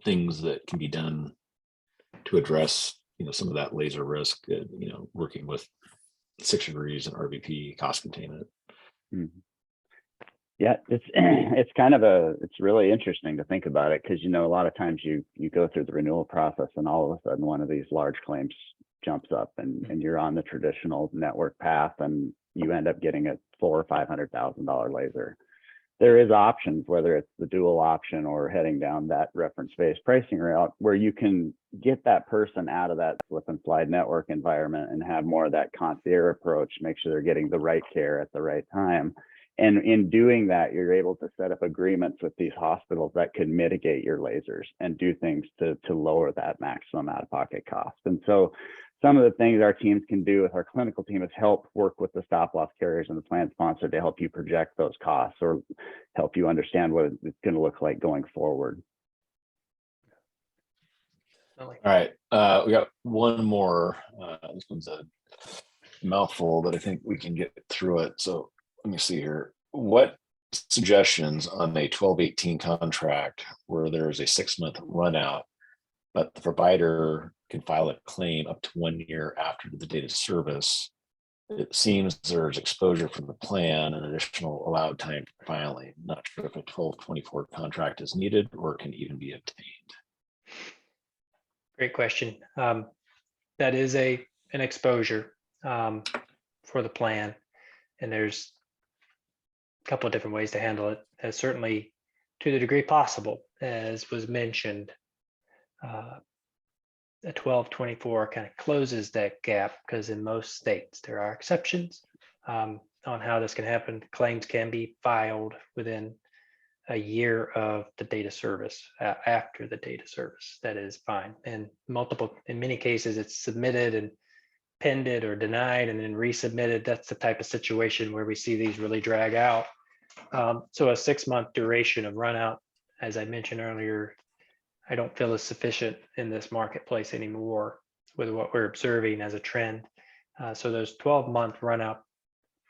things that can be done to address, some of that laser risk, working with 6 degrees and RVP cost containment. Mm-hmm. Yeah, it's kind of it's really interesting to think about it, because a lot of times you go through the renewal process and all of a sudden one of these large claims jumps up and you're on the traditional network path and you end up getting a $400,000 or $500,000 laser. There is options, whether it's the dual option or heading down that reference-based pricing route, where you can get that person out of that slip and slide network environment and have more of that concierge approach, make sure they're getting the right care at the right time. And in doing that, you're able to set up agreements with these hospitals that could mitigate your lasers and do things to lower that maximum out-of-pocket cost. And so some of the things our teams can do with our clinical team is help work with the stop-loss carriers and the plan sponsor to help you project those costs or help you understand what it's going to look like going forward. All right, we got one more. This one's a mouthful, but I think we can get through it. So let me see here. What suggestions on a 12-18 contract where there's a 6-month run out, but the provider can file a claim up to 1 year after the date of service? It seems there's exposure from the plan and additional allowed time for filing. Not sure if a 12-24 contract is needed or can even be obtained. Great question. That is an exposure for the plan, and there's a couple of different ways to handle it. Certainly, to the degree possible, as was mentioned, a 12-24 kind of closes that gap, because in most states there are exceptions on how this can happen. Claims can be filed within a year of the date of service, after the date of service. That is fine. And in many cases, it's submitted and pended or denied and then resubmitted. That's the type of situation where we see these really drag out. So a 6-month duration of run out, as I mentioned earlier, I don't feel is sufficient in this marketplace anymore with what we're observing as a trend. So those 12-month run out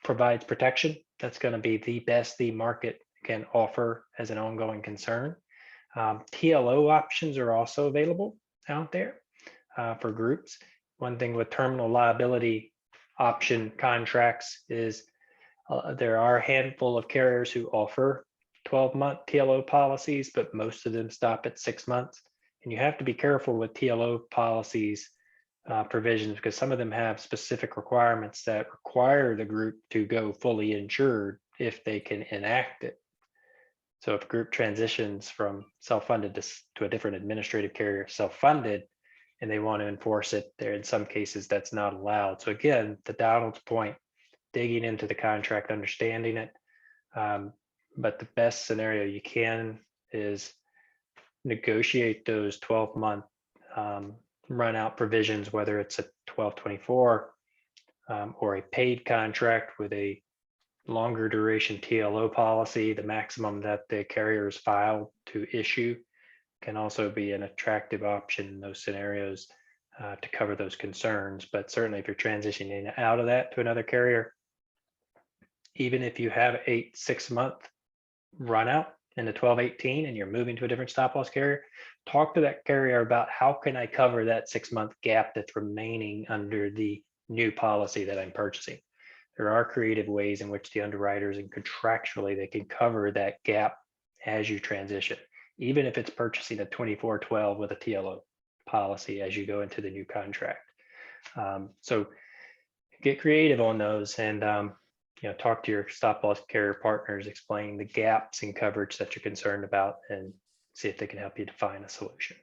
provides protection. That's going to be the best the market can offer as an ongoing concern. TLO options are also available out there for groups. One thing with terminal liability option contracts is there are a handful of carriers who offer 12-month TLO policies, but most of them stop at 6 months. And you have to be careful with TLO policies provisions, because some of them have specific requirements that require the group to go fully insured if they can enact it. So if a group transitions from self-funded to a different administrative carrier, self-funded, and they want to enforce it, there in some cases that's not allowed. So again, to Donald's point, digging into the contract, understanding it. But the best scenario you can is negotiate those 12-month run out provisions, whether it's a 12-24 or a paid contract with a longer duration TLO policy. The maximum that the carriers filed to issue can also be an attractive option in those scenarios to cover those concerns. But certainly if you're transitioning out of that to another carrier, even if you have a 6-month run out in the 12-18 and you're moving to a different stop loss carrier, talk to that carrier about how can I cover that 6-month gap that's remaining under the new policy that I'm purchasing. There are creative ways in which the underwriters and contractually they can cover that gap as you transition, even if it's purchasing a 24-12 with a TLO policy as you go into the new contract. So get creative on those, and talk to your stop loss carrier partners, explain the gaps in coverage that you're concerned about, and see if they can help you define a solution.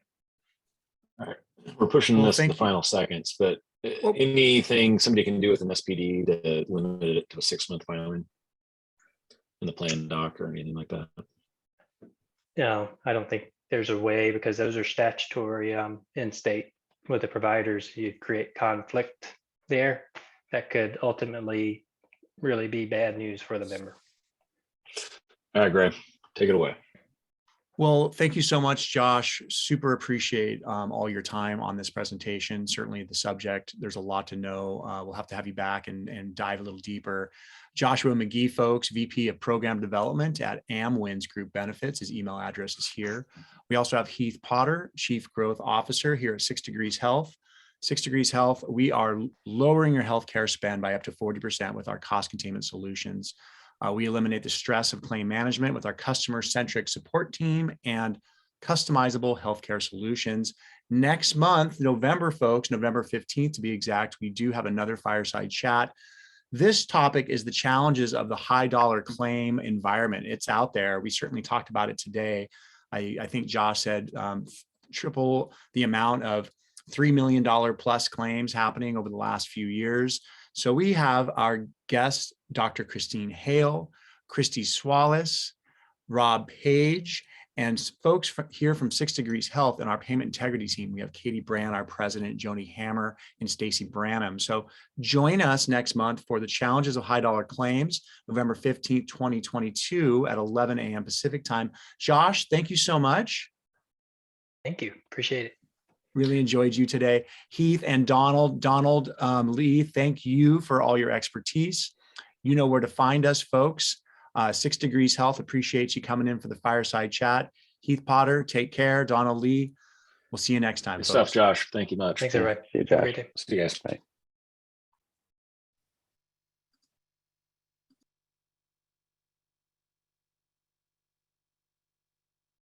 All right, we're pushing Well, this to thank the you. final seconds, but anything somebody can do with an SPD to limit it to a 6-month filing in the plan doc or anything like that? No, I don't think there's a way, because those are statutory in state with the providers. You create conflict there that could ultimately really be bad news for the member. All right, Greg, take it away. Well, thank you so much, Josh. Super appreciate all your time on this presentation. Certainly the subject, there's a lot to know. We'll have to have you back and dive a little deeper. Joshua McGee, folks, VP of Program Development at Amwins Group Benefits. His email address is here. We also have Heath Potter, Chief Growth Officer here at 6 Degrees Health. 6 Degrees Health, we are lowering your healthcare spend by up to 40% with our cost containment solutions. We eliminate the stress of claim management with our customer-centric support team and customizable healthcare solutions. Next month, November, folks, November 15th to be exact, we do have another Fireside Chat. This topic is the challenges of the high dollar claim environment. It's out there. We certainly talked about it today. I think Josh said triple the amount of $3 million plus claims happening over the last few years. So we have our guest, Dr. Christine Hale, Christy Swallis, Rob Page, and folks here from 6 Degrees Health and our payment integrity team. We have Katie Brand, our president, Joni Hammer, and Stacy Branham. So join us next month for the Challenges of High Dollar Claims, November 15th, 2022 at 11 a.m. Pacific time. Josh, thank you so much. Thank you. Appreciate it. Really enjoyed you today. Heath and Donald Lee, thank you for all your expertise. You know where to find us, folks. 6 Degrees Health appreciates you coming in for the fireside chat. Heath Potter, take care. Donald Lee, we'll see you next time. Good folks. stuff, Josh. Thank you much. Thanks, everybody. See you, Have a Josh. great day. See you guys. Bye.